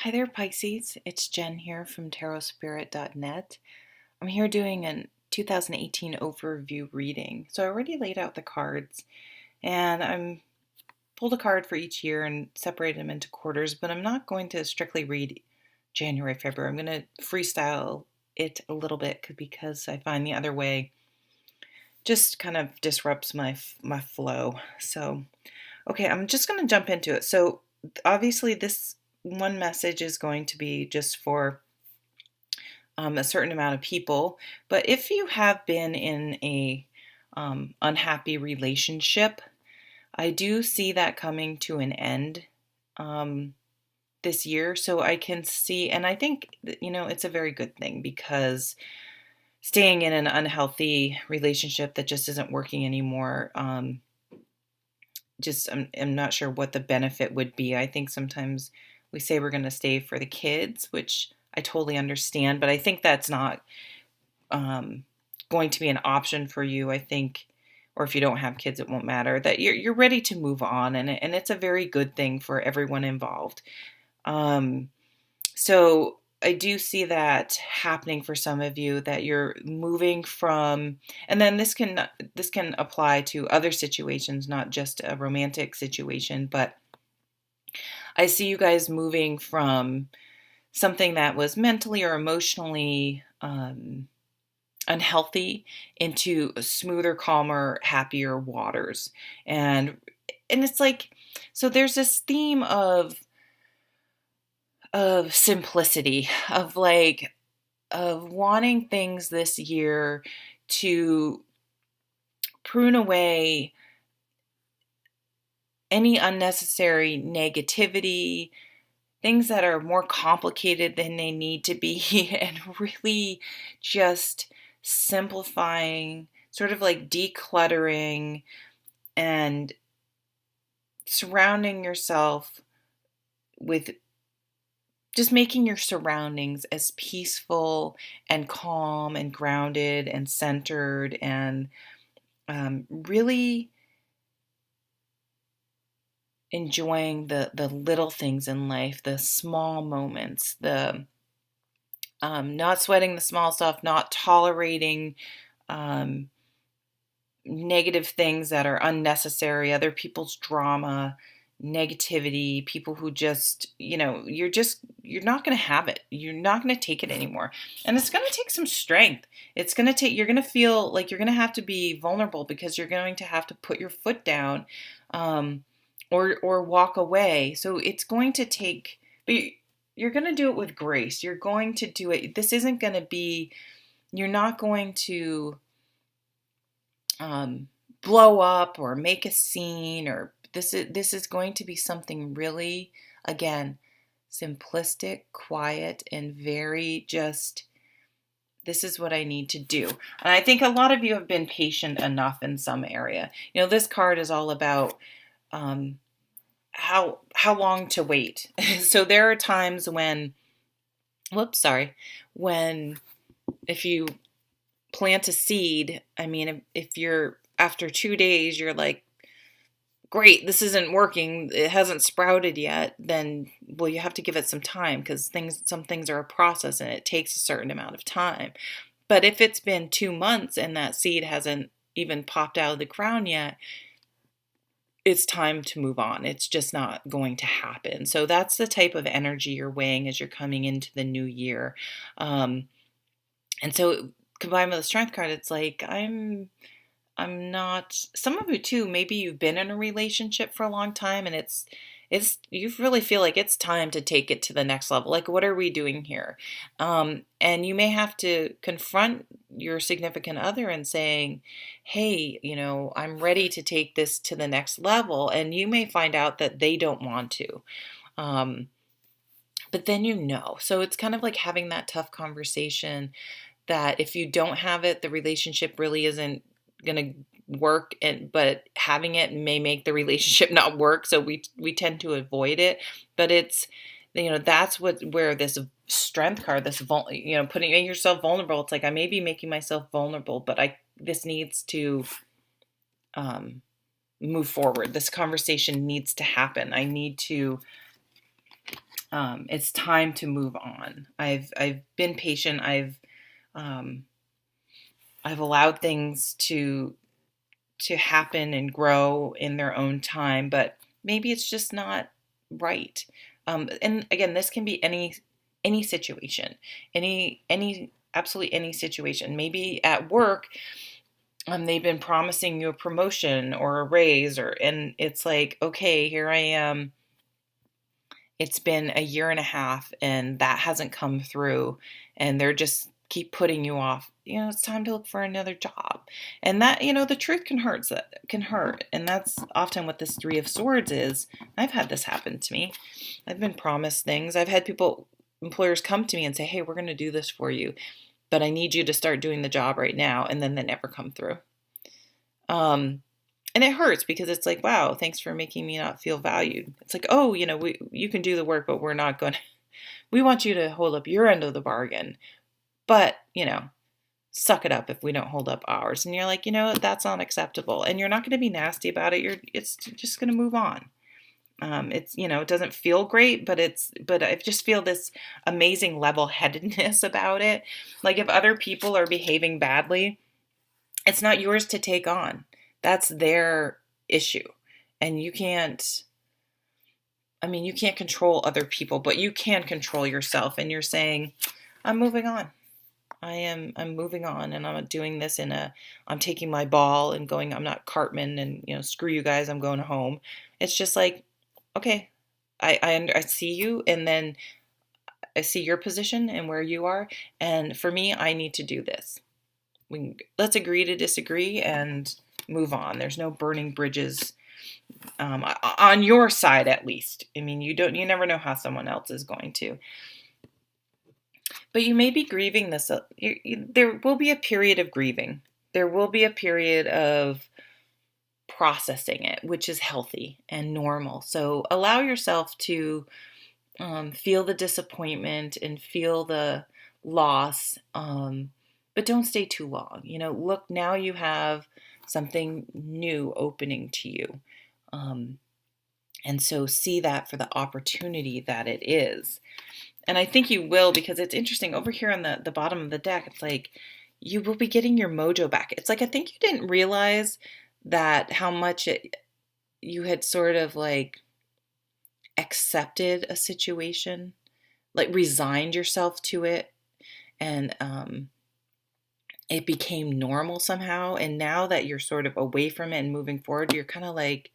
Hi there, Pisces. It's Jen here from tarotspirit.net. I'm here doing a 2018 overview reading. So I already laid out the cards and I'm pulled a card for each year and separated them into quarters, but I'm not going to strictly read January, February. I'm going to freestyle it a little bit because I find the other way just kind of disrupts my flow. So, okay, I'm just going to jump into it. So, obviously this one message is going to be just for a certain amount of people. But if you have been in a unhappy relationship, I do see that coming to an end um, this year. So I can see, and I think, it's a very good thing because staying in an unhealthy relationship that just isn't working anymore, I'm not sure what the benefit would be. I think sometimes we say we're going to stay for the kids, which I totally understand, but I think that's not um, going to be an option for you. I think, or if you don't have kids, it won't matter. That you're ready to move on, and it's a very good thing for everyone involved. Um, so I do see that happening for some of you, that you're moving from, and then this can apply to other situations, not just a romantic situation, but I see you guys moving from something that was mentally or emotionally unhealthy into smoother, calmer, happier waters. And it's like, so there's this theme of simplicity, of wanting things this year to prune away any unnecessary negativity, things that are more complicated than they need to be, and really just simplifying, sort of like decluttering and surrounding yourself with just making your surroundings as peaceful and calm and grounded and centered and really enjoying the little things in life, the small moments, the not sweating the small stuff, not tolerating um, negative things that are unnecessary, other people's drama, negativity, people who just, you're not going to have it. You're not going to take it anymore. And it's going to take some strength. You're going to feel like you're going to have to be vulnerable because you're going to have to put your foot down um, or walk away. So it's going to take, but you're going to do it with grace. You're going to do it. This isn't going to be, you're not going to um, blow up or make a scene, or this is going to be something really, again, simplistic, quiet, and very just, this is what I need to do. And I think a lot of you have been patient enough in some area. This card is all about um, how long to wait. So there are times when, when if you plant a seed, I mean, if you're after 2 days, you're like, great, this isn't working, it hasn't sprouted yet, then, well, you have to give it some time because some things are a process and it takes a certain amount of time. But if it's been 2 months and that seed hasn't even popped out of the ground yet, it's time to move on. It's just not going to happen. So that's the type of energy you're weighing as you're coming into the new year. And so combined with the strength card, it's like, I'm not, some of you too, maybe you've been in a relationship for a long time and you really feel like it's time to take it to the next level. Like, what are we doing here? And you may have to confront your significant other and saying, hey, I'm ready to take this to the next level. And you may find out that they don't want to. But then so it's kind of like having that tough conversation that if you don't have it, the relationship really isn't going to work, but having it may make the relationship not work, so we tend to avoid it. But it's, that's where this strength card, this putting yourself vulnerable, it's like, I may be making myself vulnerable, but this needs to move forward. This conversation needs to happen. I need to It's time to move on. I've been patient. Um, I've allowed things to happen and grow in their own time, but maybe it's just not right. And again, this can be any situation, any absolutely any situation. Maybe at work, they've been promising you a promotion or a raise, and it's like, okay, here I am. It's been a year and a half and that hasn't come through, and they're just keep putting you off. It's time to look for another job. And that, the truth can hurt. And that's often what this Three of Swords is. I've had this happen to me. I've been promised things. I've had employers come to me and say, hey, we're going to do this for you, but I need you to start doing the job right now. And then they never come through. And it hurts because it's like, wow, thanks for making me not feel valued. It's like, oh, you can do the work, but we're not going to, we want you to hold up your end of the bargain. But, suck it up if we don't hold up ours. And you're like, that's unacceptable. And you're not going to be nasty about it. It's just going to move on. It doesn't feel great, but I just feel this amazing level-headedness about it. Like if other people are behaving badly, it's not yours to take on. That's their issue. And you can't control other people, but you can control yourself. And you're saying, I'm moving on. I'm moving on, and I'm doing this I'm taking my ball and going, I'm not Cartman and, screw you guys, I'm going home. It's just like, okay, I see you, and then I see your position and where you are. And for me, I need to do this. Let's agree to disagree and move on. There's no burning bridges on your side, at least. I mean, you never know how someone else is going to. But you may be grieving this. There will be a period of grieving. There will be a period of processing it, which is healthy and normal. So allow yourself to feel the disappointment and feel the loss, but don't stay too long. Look, now you have something new opening to you. And so see that for the opportunity that it is. And I think you will, because it's interesting over here on the bottom of the deck. It's like you will be getting your mojo back. It's like, I think you didn't realize that how much you had sort of like accepted a situation, like resigned yourself to it. And it became normal somehow. And now that you're sort of away from it and moving forward, you're kind of like,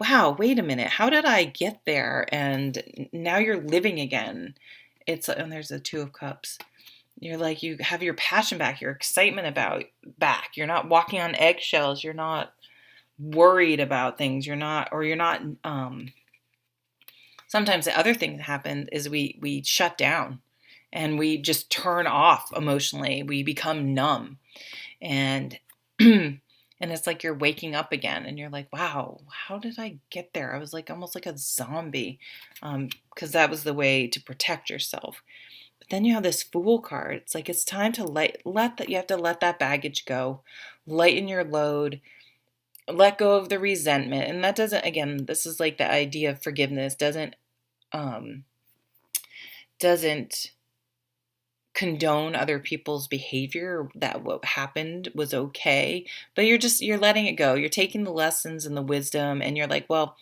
wow, wait a minute, how did I get there? And now you're living again. And there's the Two of Cups. You're like, you have your passion back, your excitement back. You're not walking on eggshells. You're not worried about things. Sometimes the other thing that happens is we shut down and we just turn off emotionally. We become numb. And and it's like you're waking up again and you're like, wow, how did I get there? I was like almost like a zombie, because that was the way to protect yourself. But then you have this Fool card. It's like it's time to you have to let that baggage go, lighten your load, let go of the resentment. And that doesn't, again, this is like the idea of forgiveness doesn't condone other people's behavior, that what happened was okay, but you're letting it go. You're taking the lessons and the wisdom, and you're like, well,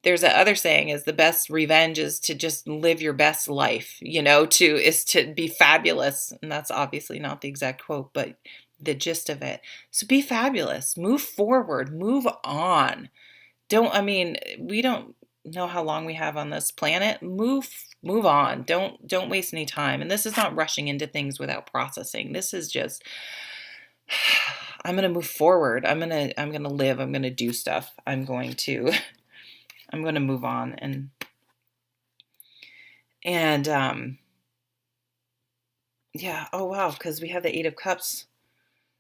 there's that other saying is the best revenge is to just live your best life, is to be fabulous. And that's obviously not the exact quote, but the gist of it. So be fabulous, move forward, move on. We don't know how long we have on this planet. Move on. Don't waste any time. And this is not rushing into things without processing. This is just, I'm going to move forward. I'm going to live. I'm going to do stuff. I'm going to move on. And yeah. Oh, wow. Because we have the Eight of Cups.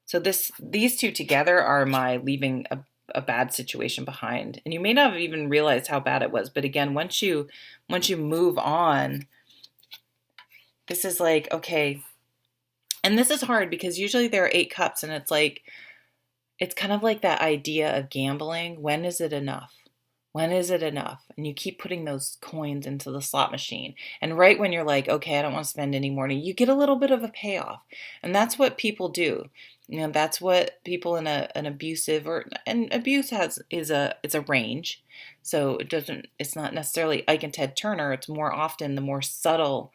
So these two together are my leaving a bad situation behind. And you may not have even realized how bad it was. But again, once you move on, this is like, okay. And this is hard because usually there are 8 cups and it's kind of like that idea of gambling. When is it enough? When is it enough? And you keep putting those coins into the slot machine. And right when you're like, okay, I don't want to spend any more money, you get a little bit of a payoff. And that's what people do. That's what people in an abusive and abuse it's a range. So it's not necessarily Ike and Ted Turner. It's more often the more subtle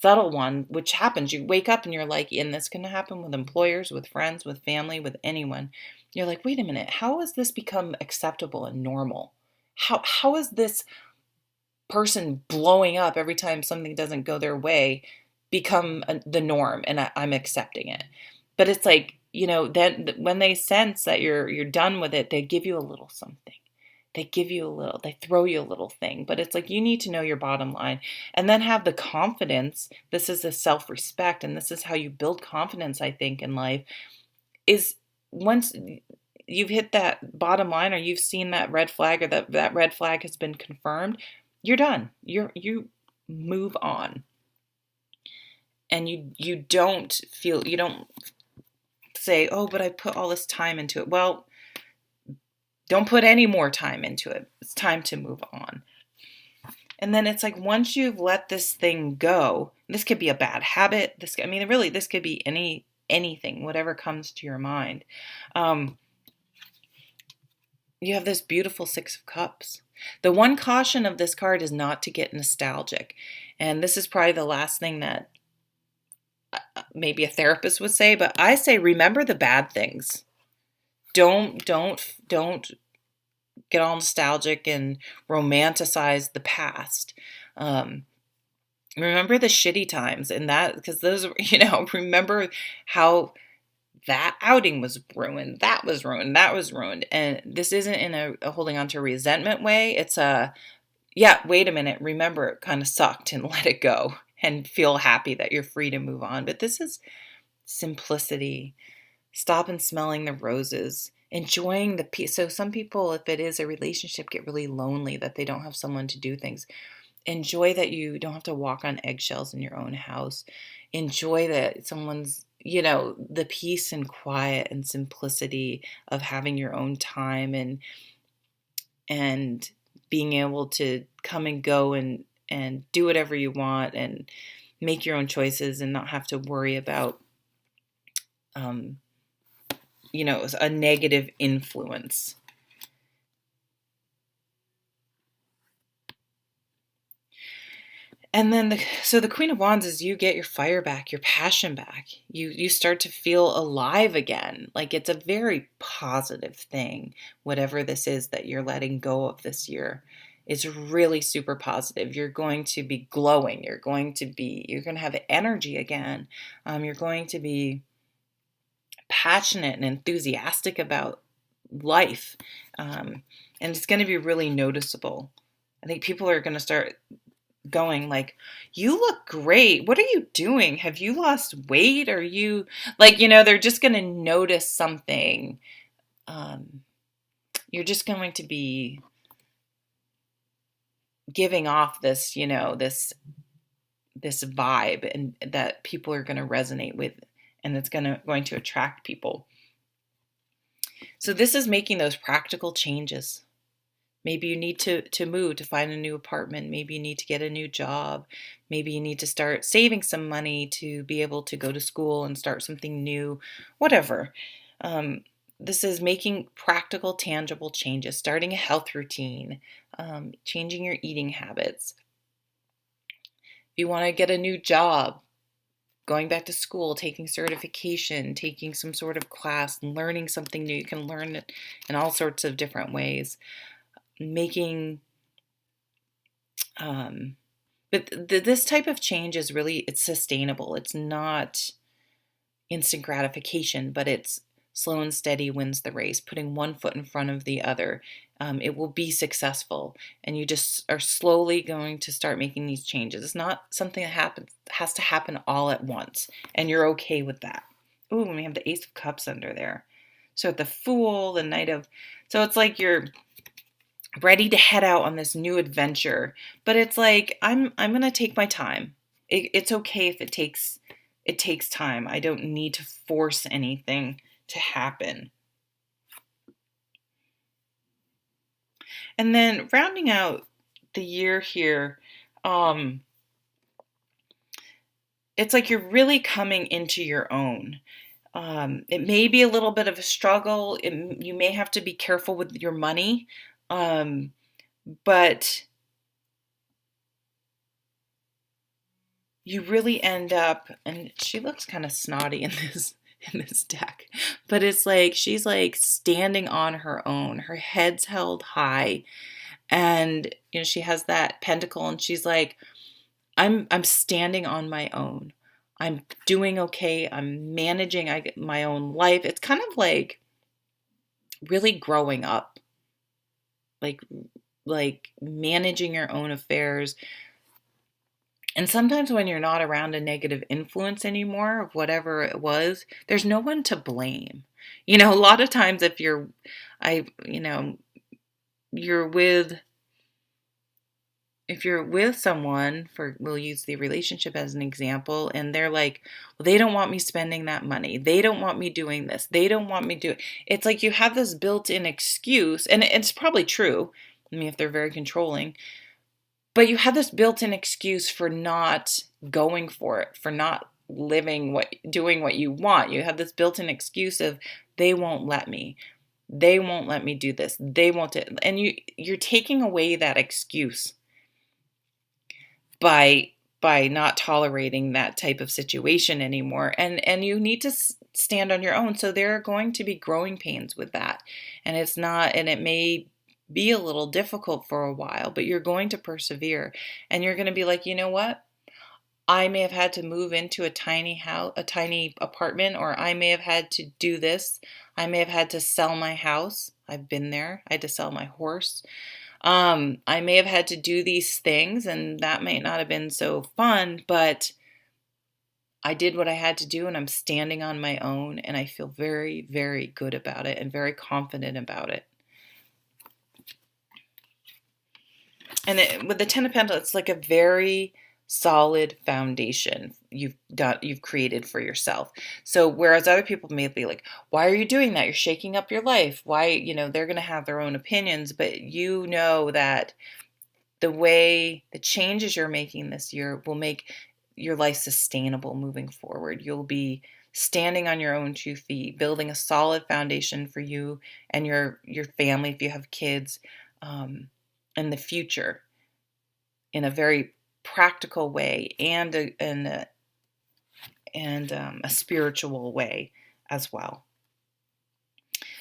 one, which happens. You wake up and you're like, and this can happen with employers, with friends, with family, with anyone. You're like, wait a minute, how has this become acceptable and normal? How is this person blowing up every time something doesn't go their way become the norm, and I'm accepting it? But it's like, then when they sense that you're done with it, they give you a little something. They throw you a little thing, but it's like, you need to know your bottom line and then have the confidence. This is a self-respect, and this is how you build confidence, I think, in life, is once you've hit that bottom line, or you've seen that red flag, or that red flag has been confirmed, you're done. You move on. And you don't say, oh, but I put all this time into it. Well, don't put any more time into it. It's time to move on. And then it's like, once you've let this thing go, this could be a bad habit. This could be anything, whatever comes to your mind. You have this beautiful Six of Cups. The one caution of this card is not to get nostalgic. And this is probably the last thing that maybe a therapist would say, but I say, remember the bad things. Don't get all nostalgic and romanticize the past. Remember the shitty times, and that, because those, remember how that outing was ruined. That was ruined. And this isn't in a holding on to resentment way. It's wait a minute, remember it kind of sucked, and let it go and feel happy that you're free to move on. But this is simplicity. Stop and smelling the roses, enjoying the peace. So some people, if it is a relationship, get really lonely that they don't have someone to do things. Enjoy that you don't have to walk on eggshells in your own house. Enjoy that someone's, the peace and quiet and simplicity of having your own time, and being able to come and go and do whatever you want and make your own choices, and not have to worry about a negative influence. And then the Queen of Wands is, you get your fire back, your passion back. You start to feel alive again. Like, it's a very positive thing, whatever this is that you're letting go of this year. It's really super positive. You're going to be glowing. You're going to have energy again. You're going to be passionate and enthusiastic about life. And it's going to be really noticeable. I think people are going to start going like, you look great. What are you doing? Have you lost weight? Are you they're just going to notice something. You're just going to be giving off this, this vibe, and that people are going to resonate with, and it's going to attract people. So this is making those practical changes. Maybe you need to move, to find a new apartment. Maybe you need to get a new job. Maybe you need to start saving some money to be able to go to school and start something new, whatever. This is making practical, tangible changes, starting a health routine, changing your eating habits. If you want to get a new job, going back to school, taking certification, taking some sort of class, learning something new. You can learn it in all sorts of different ways. Making, but this type of change is really, it's sustainable. It's not instant gratification, but it's slow and steady wins the race, putting one foot in front of the other. It will be successful, and you just are slowly going to start making these changes. It's not something that has to happen all at once, and you're okay with that. Ooh, and we have the Ace of Cups under there. So the Fool, the Knight of, so it's like you're ready to head out on this new adventure, but it's like, I'm going to take my time. It's okay if it takes time. I don't need to force anything to happen. And then rounding out the year here, it's like you're really coming into your own. It may be a little bit of a struggle. You may have to be careful with your money, but you really end up, and she looks kind of snotty in this deck, but it's like she's like standing on her own. Her head's held high, and she has that pentacle, and she's like, I'm standing on my own. I'm doing okay. I'm managing my own life. It's kind of like really growing up, like managing your own affairs. And sometimes when you're not around a negative influence anymore of whatever it was, there's no one to blame. A lot of times if you're with someone, we'll use the relationship as an example, and they're like, well, they don't want me spending that money. They don't want me doing this. They don't want me doing. It's like you have this built-in excuse, and it's probably true. I mean, if they're very controlling, but you have this built-in excuse for not going for it, for not doing what you want. You have this built-in excuse of they won't let me. They won't let me do this. They won't do, and you're taking away that excuse by not tolerating that type of situation anymore, and you need to stand on your own. So there are going to be growing pains with that, and it may be a little difficult for a while, but you're going to persevere, and you're going to be like, you know what? I may have had to move into a tiny house, a tiny apartment, or I may have had to do this. I may have had to sell my house. I've been there. I had to sell my horse. I may have had to do these things, and that might not have been so fun, but I did what I had to do, and I'm standing on my own, and I feel very, very good about it and very confident about it. And with the Ten of Pentacles, it's like a very solid foundation you've created for yourself. So whereas other people may be like, why are you doing that? You're shaking up your life. Why, they're going to have their own opinions, but you know that the changes you're making this year will make your life sustainable moving forward. You'll be standing on your own 2 feet, building a solid foundation for you and your family if you have kids, in the future, in a very practical way and a spiritual way as well.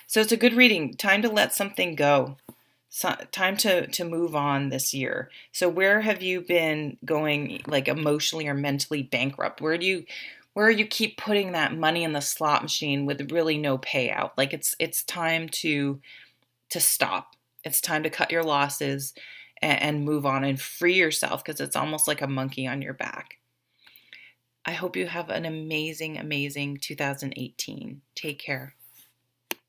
So it's a good reading. Time to let something go. Time to move on this year. So where have you been going, like emotionally or mentally bankrupt? Where you keep putting that money in the slot machine with really no payout? Like it's time to stop. It's time to cut your losses and move on and free yourself, because it's almost like a monkey on your back. I hope you have an amazing, amazing 2018. Take care.